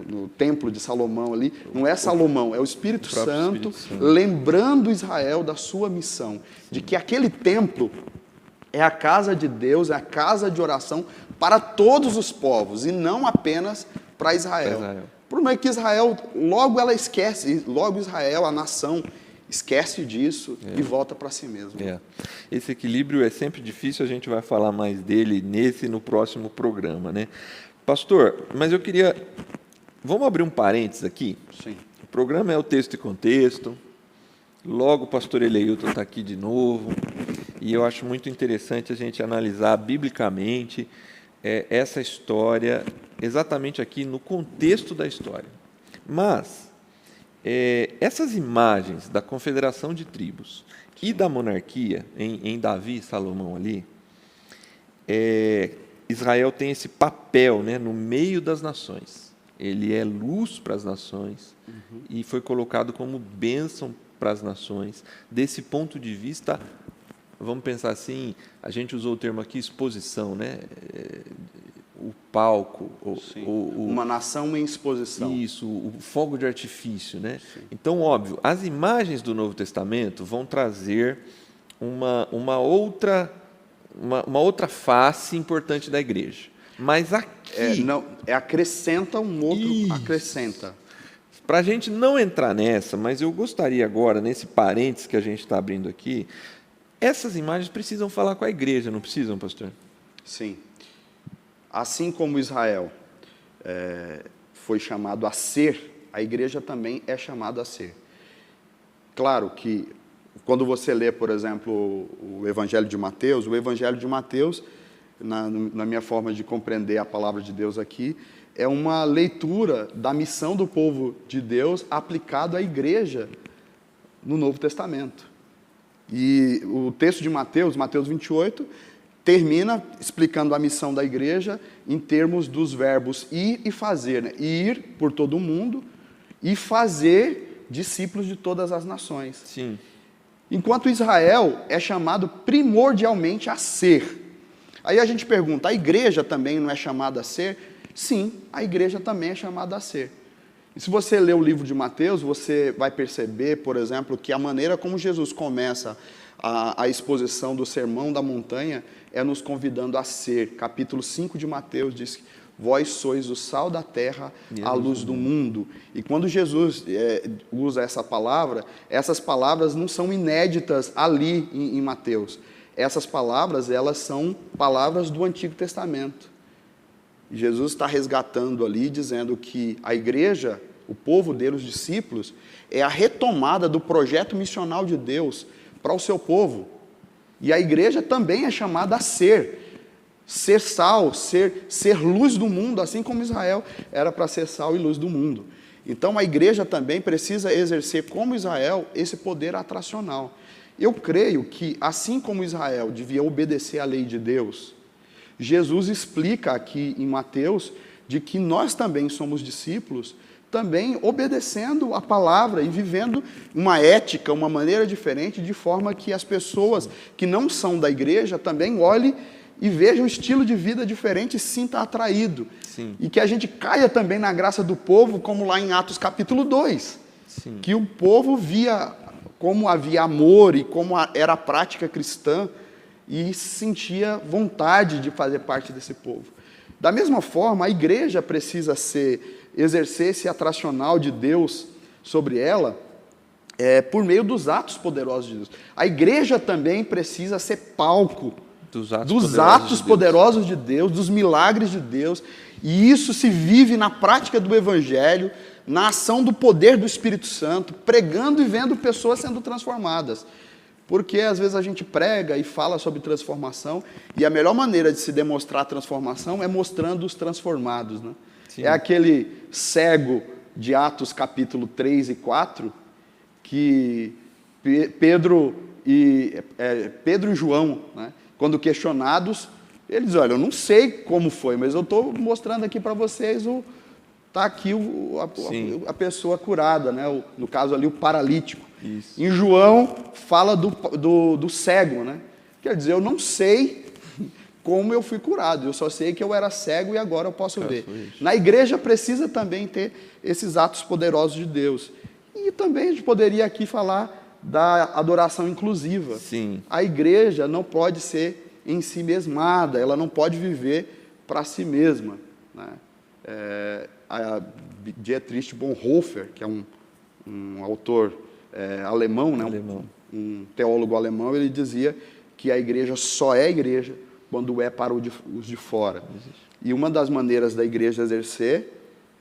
Speaker 2: No templo de Salomão ali, não é Salomão, é o Espírito Santo lembrando Israel da sua missão, de que aquele templo é a casa de Deus, é a casa de oração para todos os povos, e não apenas para Israel. O problema é que Israel, logo ela esquece, logo Israel, a nação, esquece disso e volta para si mesmo.
Speaker 1: Esse equilíbrio é sempre difícil, a gente vai falar mais dele nesse e no próximo programa, né? Pastor, mas eu queria... Vamos abrir um parênteses aqui?
Speaker 2: Sim.
Speaker 1: O programa é o Texto e Contexto. Logo o pastor Eleilton está aqui de novo. E eu acho muito interessante a gente analisar biblicamente essa história, exatamente aqui no contexto da história. Mas, essas imagens da confederação de tribos e da monarquia, em Davi e Salomão ali, Israel tem esse papel, né, no meio das nações. Ele é luz para as nações e foi colocado como bênção para as nações. Desse ponto de vista, vamos pensar assim, a gente usou o termo aqui, exposição, né? O palco.
Speaker 2: Uma nação em exposição.
Speaker 1: Isso, o fogo de artifício, né? Sim. Então, óbvio, as imagens do Novo Testamento vão trazer uma outra face importante da igreja. Mas aqui...
Speaker 2: acrescenta um outro... Isso. Acrescenta.
Speaker 1: Para a gente não entrar nessa, mas eu gostaria agora, nesse parênteses que a gente está abrindo aqui, essas imagens precisam falar com a igreja, não precisam, pastor?
Speaker 2: Sim. Assim como Israel foi chamado a ser, a igreja também é chamada a ser. Claro que quando você lê, por exemplo, o Evangelho de Mateus, na minha forma de compreender a palavra de Deus aqui, é uma leitura da missão do povo de Deus aplicado à igreja no Novo Testamento. E o texto de Mateus 28, termina explicando a missão da igreja em termos dos verbos ir e fazer, né? Ir por todo o mundo e fazer discípulos de todas as nações.
Speaker 1: Sim.
Speaker 2: Enquanto Israel é chamado primordialmente a ser. Aí a gente pergunta, a igreja também não é chamada a ser? Sim, a igreja também é chamada a ser. E se você ler o livro de Mateus, você vai perceber, por exemplo, que a maneira como Jesus começa a exposição do Sermão da Montanha é nos convidando a ser. Capítulo 5 de Mateus diz que vós sois o sal da terra, a luz do mundo. E quando Jesus usa essa palavra, essas palavras não são inéditas ali em Mateus. Essas palavras, elas são palavras do Antigo Testamento. Jesus está resgatando ali, dizendo que a igreja, o povo dele, os discípulos, é a retomada do projeto missional de Deus para o seu povo. E a igreja também é chamada a ser sal, ser luz do mundo, assim como Israel era para ser sal e luz do mundo. Então a igreja também precisa exercer, como Israel, esse poder atracional. Eu creio que, assim como Israel devia obedecer à lei de Deus, Jesus explica aqui em Mateus de que nós também somos discípulos, também obedecendo a palavra e vivendo uma ética, uma maneira diferente, de forma que as pessoas que não são da igreja também olhem e vejam um estilo de vida diferente e se sinta atraído.
Speaker 1: Sim.
Speaker 2: E que a gente caia também na graça do povo, como lá em Atos capítulo 2,
Speaker 1: Sim.
Speaker 2: que o povo via como havia amor e como era a prática cristã e sentia vontade de fazer parte desse povo. Da mesma forma, a igreja precisa exercer esse atracional de Deus sobre ela por meio dos atos poderosos de Deus. A igreja também precisa ser palco dos atos poderosos de Deus, dos milagres de Deus, e isso se vive na prática do Evangelho, na ação do poder do Espírito Santo, pregando e vendo pessoas sendo transformadas. Porque às vezes a gente prega e fala sobre transformação, e a melhor maneira de se demonstrar a transformação é mostrando os transformados, né? É aquele cego de Atos capítulo 3 e 4, que Pedro e João, né, quando questionados, eles dizem: olha, eu não sei como foi, mas eu estou mostrando aqui para vocês, está aqui a pessoa curada, né? No caso ali, o paralítico.
Speaker 1: Isso.
Speaker 2: Em João, fala do cego, né? Quer dizer, eu não sei como eu fui curado, eu só sei que eu era cego e agora eu posso ver. Na igreja precisa também ter esses atos poderosos de Deus. E também a gente poderia aqui falar da adoração inclusiva.
Speaker 1: Sim.
Speaker 2: A igreja não pode ser em si mesmada, ela não pode viver para si mesma, né? A Dietrich Bonhoeffer, que é um autor alemão, né? Um teólogo alemão, ele dizia que a igreja só é igreja quando é para os de fora. E uma das maneiras da igreja exercer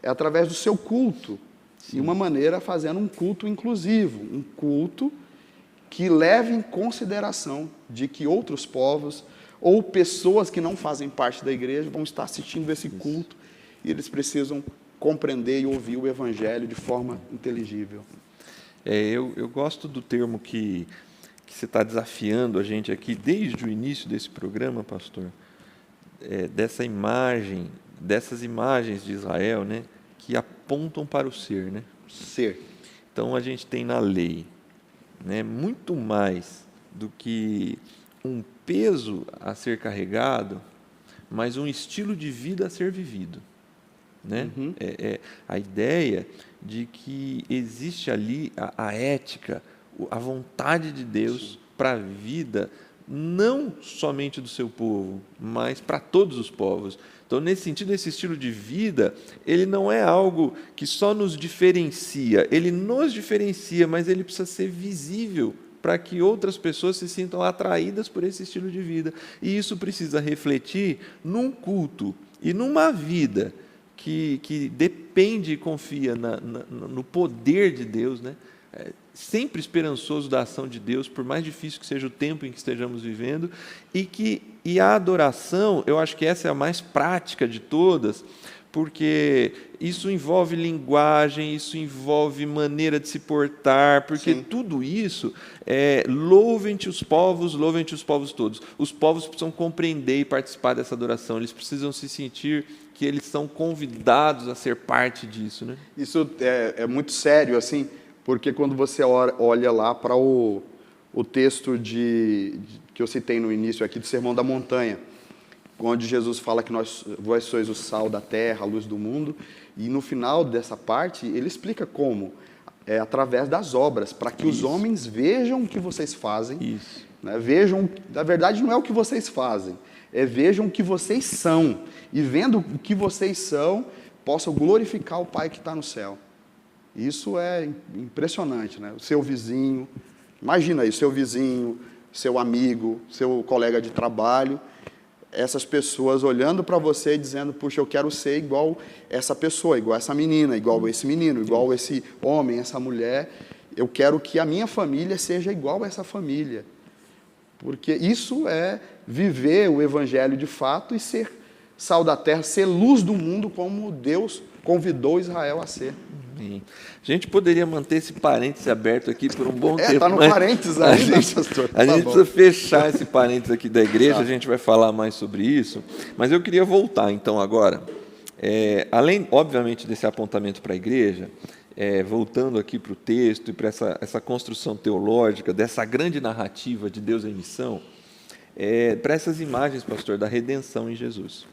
Speaker 2: é através do seu culto. Sim. E uma maneira fazendo um culto inclusivo, um culto que leve em consideração de que outros povos ou pessoas que não fazem parte da igreja vão estar assistindo esse culto e eles precisam compreender e ouvir o evangelho de forma inteligível.
Speaker 1: Eu gosto do termo que você está desafiando a gente aqui desde o início desse programa, pastor, dessas imagens de Israel, né, que apontam para o ser, né?
Speaker 2: Ser.
Speaker 1: Então a gente tem na lei, né, muito mais do que um peso a ser carregado, mas um estilo de vida a ser vivido, né?
Speaker 2: Uhum.
Speaker 1: A ideia de que existe ali a ética, a vontade de Deus para a vida, não somente do seu povo, mas para todos os povos. Então, nesse sentido, esse estilo de vida, ele não é algo que só nos diferencia, ele nos diferencia, mas ele precisa ser visível para que outras pessoas se sintam atraídas por esse estilo de vida. E isso precisa refletir num culto e numa vida que depende e confia no poder de Deus, né? Sempre esperançoso da ação de Deus, por mais difícil que seja o tempo em que estejamos vivendo, e a adoração, eu acho que essa é a mais prática de todas, porque isso envolve linguagem, isso envolve maneira de se portar, porque
Speaker 2: Sim.
Speaker 1: tudo isso louvem-te os povos todos. Os povos precisam compreender e participar dessa adoração, eles precisam se sentir que eles são convidados a ser parte disso, né?
Speaker 2: Isso é muito sério, assim, porque quando você olha lá para o texto que eu citei no início aqui do Sermão da Montanha, onde Jesus fala que vós sois o sal da terra, a luz do mundo, e no final dessa parte ele explica como, através das obras, para que os homens vejam o que vocês fazem, né? Vejam, na verdade não é o que vocês fazem, vejam o que vocês são, e vendo o que vocês são, possam glorificar o Pai que está no céu. Isso é impressionante, né? O seu vizinho, imagina aí, seu vizinho, seu amigo, seu colega de trabalho, essas pessoas olhando para você e dizendo, puxa, eu quero ser igual essa pessoa, igual essa menina, igual esse menino, igual esse homem, essa mulher. Eu quero que a minha família seja igual a essa família. Porque isso é viver o Evangelho de fato e ser sal da terra, ser luz do mundo como Deus convidou Israel a ser.
Speaker 1: Sim. A gente poderia manter esse parênteses aberto aqui por um bom tempo.
Speaker 2: Está no parênteses ainda, pastor.
Speaker 1: A gente precisa fechar esse parênteses aqui da igreja, a gente vai falar mais sobre isso. Mas eu queria voltar, então, agora. Além, obviamente, desse apontamento para a igreja, voltando aqui para o texto e para essa construção teológica, dessa grande narrativa de Deus em missão, para essas imagens, pastor, da redenção em Jesus.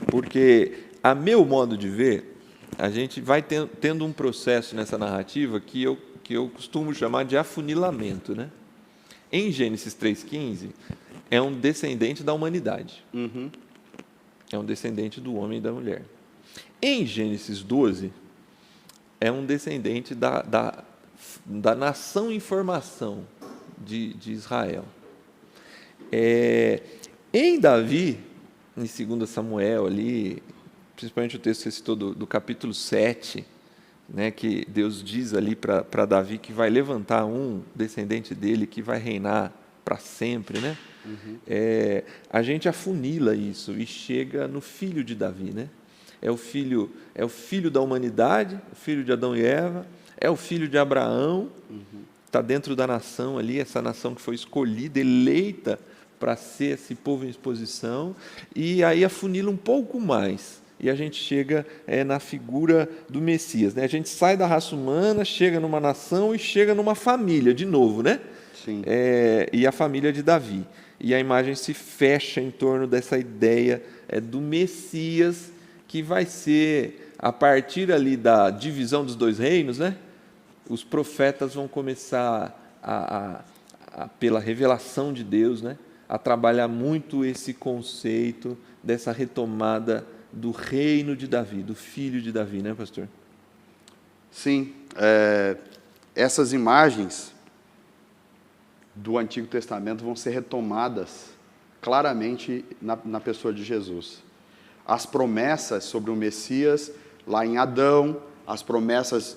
Speaker 1: Porque, a meu modo de ver, a gente vai tendo um processo nessa narrativa que eu costumo chamar de afunilamento, né? Em Gênesis 3,15, é um descendente da humanidade.
Speaker 2: Uhum.
Speaker 1: É um descendente do homem e da mulher. Em Gênesis 12, é um descendente da nação em formação de Israel. Em Davi, em 2 Samuel, ali, principalmente o texto que você citou do capítulo 7, né, que Deus diz ali para Davi que vai levantar um descendente dele que vai reinar para sempre, né? Uhum. A gente afunila isso e chega no filho de Davi, né? É o filho da humanidade, o filho de Adão e Eva, é o filho de Abraão, está dentro da nação ali, essa nação que foi escolhida, eleita para ser esse povo em exposição, e aí afunila um pouco mais. E a gente chega na figura do Messias, né? A gente sai da raça humana, chega numa nação e chega numa família, de novo, né?
Speaker 2: Sim.
Speaker 1: E a família de Davi. E a imagem se fecha em torno dessa ideia do Messias, que vai ser, a partir ali da divisão dos dois reinos, né? Os profetas vão começar, pela revelação de Deus, né? A trabalhar muito esse conceito dessa retomada do reino de Davi, do filho de Davi, né, pastor?
Speaker 2: Sim. Essas imagens do Antigo Testamento vão ser retomadas claramente na pessoa de Jesus. As promessas sobre o Messias, lá em Adão, as promessas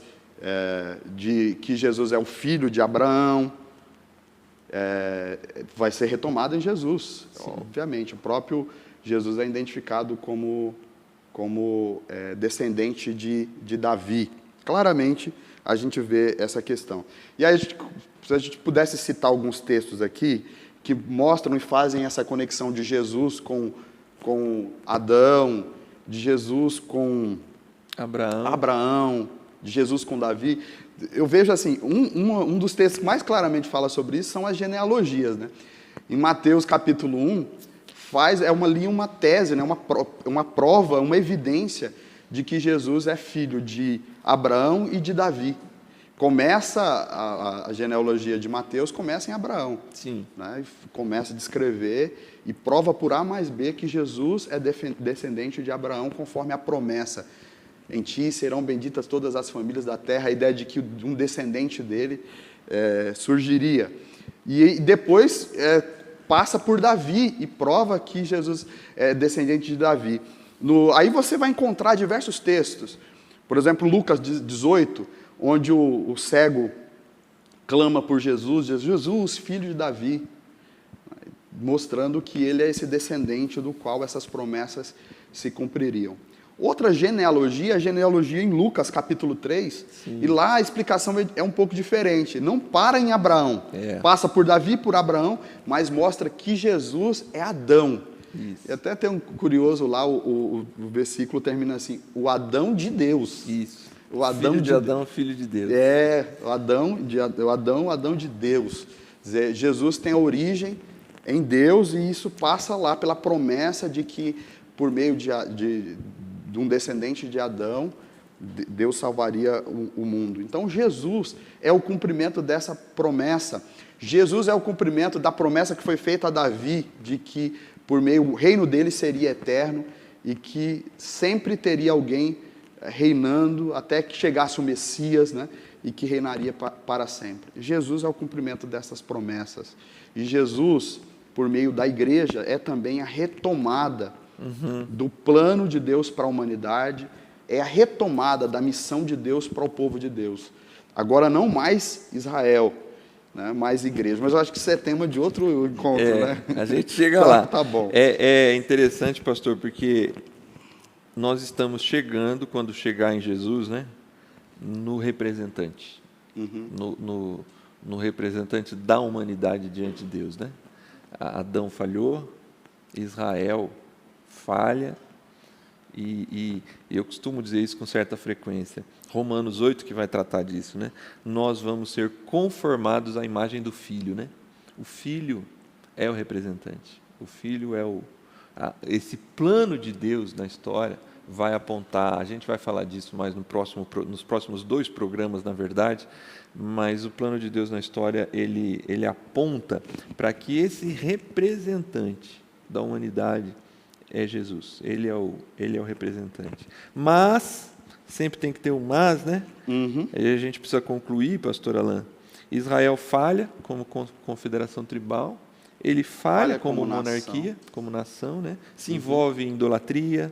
Speaker 2: de que Jesus é o filho de Abraão, vai ser retomada em Jesus. Sim. Obviamente, o próprio Jesus é identificado como descendente de Davi. Claramente, a gente vê essa questão. E aí, se a gente pudesse citar alguns textos aqui, que mostram e fazem essa conexão de Jesus com Adão, de Jesus com Abraão, de Jesus com Davi. Eu vejo assim, um dos textos que mais claramente fala sobre isso são as genealogias, né? Em Mateus capítulo 1, uma tese, né? uma prova, uma evidência de que Jesus é filho de Abraão e de Davi. Começa a genealogia de Mateus, começa em Abraão.
Speaker 1: Sim.
Speaker 2: Né? Começa a descrever e prova por A mais B que Jesus é descendente de Abraão, conforme a promessa. Em ti serão benditas todas as famílias da terra, a ideia de que um descendente dele surgiria. E depois passa por Davi e prova que Jesus é descendente de Davi. Aí você vai encontrar diversos textos. Por exemplo, Lucas 18, onde o cego clama por Jesus, diz, Jesus, filho de Davi, mostrando que ele é esse descendente do qual essas promessas se cumpririam. Outra genealogia, a genealogia em Lucas, capítulo 3, Sim. E lá a explicação é um pouco diferente. Não para em Abraão, passa por Davi e por Abraão, mas mostra que Jesus é Adão. Isso. E até tem um curioso lá, o versículo termina assim, o Adão de Deus.
Speaker 1: Isso.
Speaker 2: O Adão
Speaker 1: filho de Adão, filho de Deus.
Speaker 2: O Adão de Deus. Quer dizer, Jesus tem a origem em Deus e isso passa lá pela promessa de que por meio de um descendente de Adão, Deus salvaria o mundo. Então, Jesus é o cumprimento dessa promessa. Jesus é o cumprimento da promessa que foi feita a Davi, de que por meio, o reino dele seria eterno e que sempre teria alguém reinando até que chegasse o Messias, né? E que reinaria para sempre. Jesus é o cumprimento dessas promessas. E Jesus, por meio da igreja, é também a retomada do plano de Deus para a humanidade, é a retomada da missão de Deus para o povo de Deus. Agora não mais Israel, né, mais igreja. Mas eu acho que isso é tema de outro encontro, né?
Speaker 1: A gente chega lá.
Speaker 2: Tá bom.
Speaker 1: É interessante, pastor, porque nós estamos chegando, quando chegar em Jesus, né, no representante. No representante da humanidade diante de Deus, né? Adão falhou, Israel falha, e eu costumo dizer isso com certa frequência. Romanos 8 que vai tratar disso, né? Nós vamos ser conformados à imagem do Filho, né? O Filho é o representante, o Filho é esse plano de Deus na história vai apontar, a gente vai falar disso mais nos próximos 2 programas, na verdade, mas o plano de Deus na história, ele aponta para que esse representante da humanidade é Jesus, ele é o representante. Mas, sempre tem que ter um mas, né? Aí a gente precisa concluir, pastor Alain. Israel falha como confederação tribal, ele falha como monarquia, como nação, né? Se envolve em idolatria,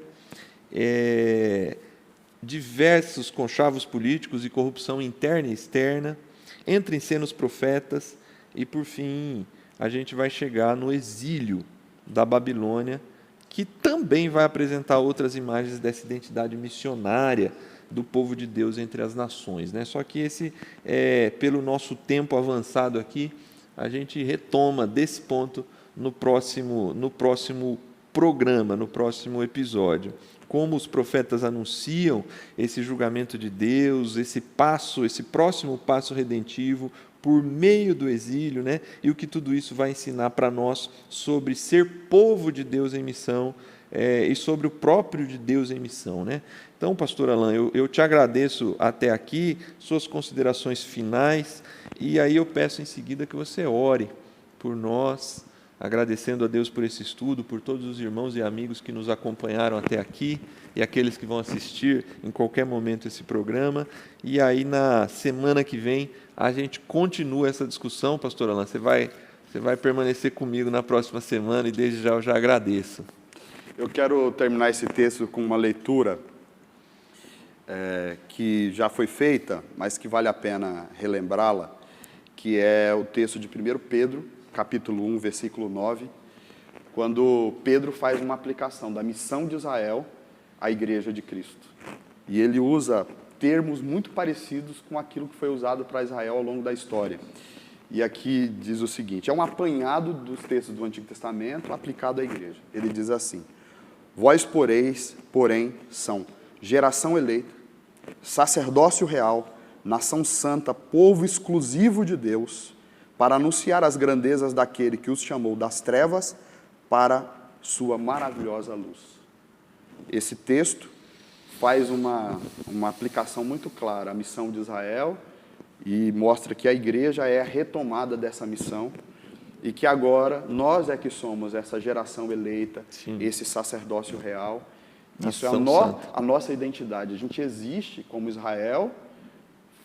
Speaker 1: diversos conchavos políticos e corrupção interna e externa, entra em cena os profetas e, por fim, a gente vai chegar no exílio da Babilônia, que também vai apresentar outras imagens dessa identidade missionária do povo de Deus entre as nações, né? Só que pelo nosso tempo avançado aqui, a gente retoma desse ponto no próximo programa, no próximo episódio. Como os profetas anunciam esse julgamento de Deus, esse próximo passo redentivo por meio do exílio, né? E o que tudo isso vai ensinar para nós sobre ser povo de Deus em missão e sobre o próprio de Deus em missão, né? Então, pastor Alain, eu te agradeço até aqui, suas considerações finais, e aí eu peço em seguida que você ore por nós, agradecendo a Deus por esse estudo, por todos os irmãos e amigos que nos acompanharam até aqui e aqueles que vão assistir em qualquer momento esse programa. E aí, na semana que vem, a gente continua essa discussão. Pastor Alain, você vai permanecer comigo na próxima semana e desde já eu já agradeço.
Speaker 2: Eu quero terminar esse texto com uma leitura que já foi feita, mas que vale a pena relembrá-la, que é o texto de 1 Pedro, capítulo 1, versículo 9, quando Pedro faz uma aplicação da missão de Israel à Igreja de Cristo. E ele usa termos muito parecidos com aquilo que foi usado para Israel ao longo da história. E aqui diz o seguinte, é um apanhado dos textos do Antigo Testamento aplicado à Igreja. Ele diz assim, vós, porém, são geração eleita, sacerdócio real, nação santa, povo exclusivo de Deus, para anunciar as grandezas daquele que os chamou das trevas para sua maravilhosa luz. Esse texto faz uma aplicação muito clara à missão de Israel e mostra que a igreja é a retomada dessa missão e que agora nós é que somos essa geração eleita, sim, esse sacerdócio real. Isso é a nossa identidade. A gente existe como Israel,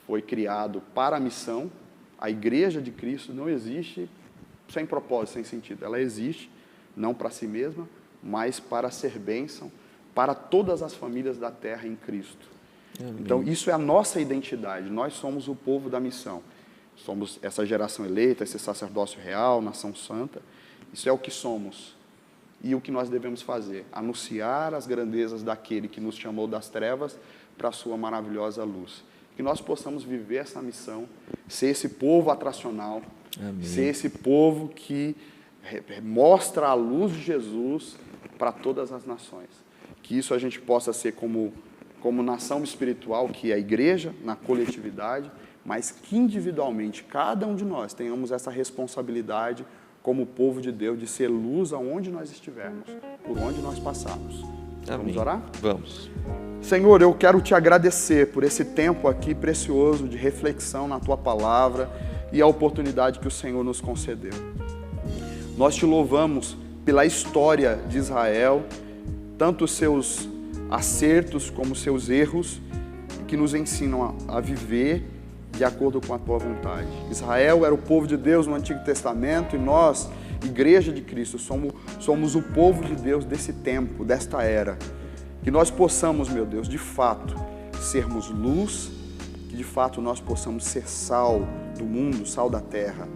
Speaker 2: foi criado para a missão. A igreja de Cristo não existe sem propósito, sem sentido. Ela existe não para si mesma, mas para ser bênção para todas as famílias da terra em Cristo. Amém. Então, isso é a nossa identidade. Nós somos o povo da missão. Somos essa geração eleita, esse sacerdócio real, nação santa. Isso é o que somos. E o que nós devemos fazer? Anunciar as grandezas daquele que nos chamou das trevas para a sua maravilhosa luz. Que nós possamos viver essa missão, ser esse povo atracional, amém, ser esse povo que mostra a luz de Jesus para todas as nações. Que isso a gente possa ser como nação espiritual, que é a igreja, na coletividade, mas que individualmente, cada um de nós, tenhamos essa responsabilidade como povo de Deus, de ser luz aonde nós estivermos, por onde nós passarmos. Amém. Vamos orar?
Speaker 1: Vamos.
Speaker 2: Senhor, eu quero te agradecer por esse tempo aqui precioso de reflexão na Tua Palavra e a oportunidade que o Senhor nos concedeu. Nós te louvamos pela história de Israel, tanto os seus acertos como os seus erros, que nos ensinam a viver de acordo com a tua vontade. Israel era o povo de Deus no Antigo Testamento e nós, Igreja de Cristo, somos o povo de Deus desse tempo, desta era. Que nós possamos, meu Deus, de fato, sermos luz, que de fato nós possamos ser sal do mundo, sal da terra.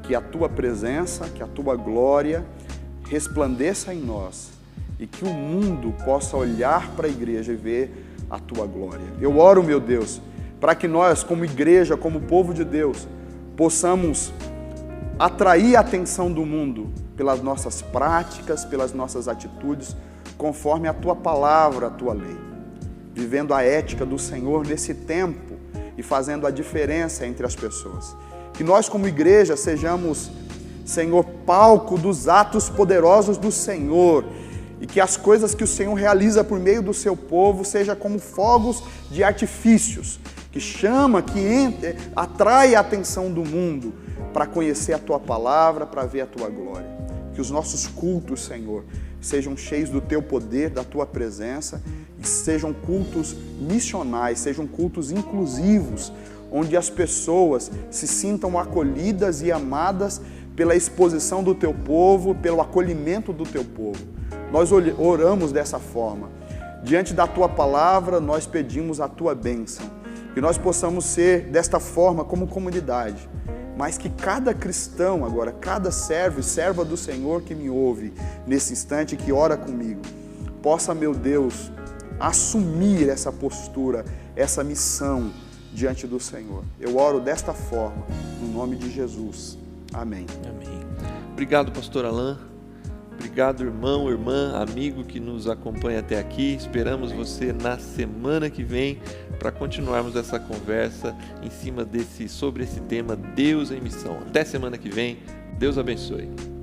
Speaker 2: Que a tua presença, que a tua glória resplandeça em nós e que o mundo possa olhar para a igreja e ver a tua glória. Eu oro, meu Deus, para que nós, como igreja, como povo de Deus, possamos atrair a atenção do mundo pelas nossas práticas, pelas nossas atitudes, conforme a tua palavra, a tua lei, vivendo a ética do Senhor nesse tempo e fazendo a diferença entre as pessoas. Que nós, como igreja, sejamos, Senhor, palco dos atos poderosos do Senhor, e que as coisas que o Senhor realiza por meio do seu povo seja como fogos de artifícios, que chama, que atrai a atenção do mundo para conhecer a tua palavra, para ver a tua glória. Que os nossos cultos, Senhor, sejam cheios do teu poder, da tua presença, e sejam cultos missionais, sejam cultos inclusivos, onde as pessoas se sintam acolhidas e amadas pela exposição do teu povo, pelo acolhimento do teu povo. Nós oramos dessa forma. Diante da tua palavra, nós pedimos a tua bênção. Que nós possamos ser desta forma como comunidade. Mas que cada cristão agora, cada servo e serva do Senhor que me ouve nesse instante, que ora comigo, possa, meu Deus, assumir essa postura, essa missão diante do Senhor. Eu oro desta forma, no nome de Jesus. Amém.
Speaker 1: Amém. Obrigado, pastor Alain. Obrigado, irmão, irmã, amigo que nos acompanha até aqui. Esperamos você na semana que vem para continuarmos essa conversa sobre esse tema Deus em Missão. Até semana que vem. Deus abençoe.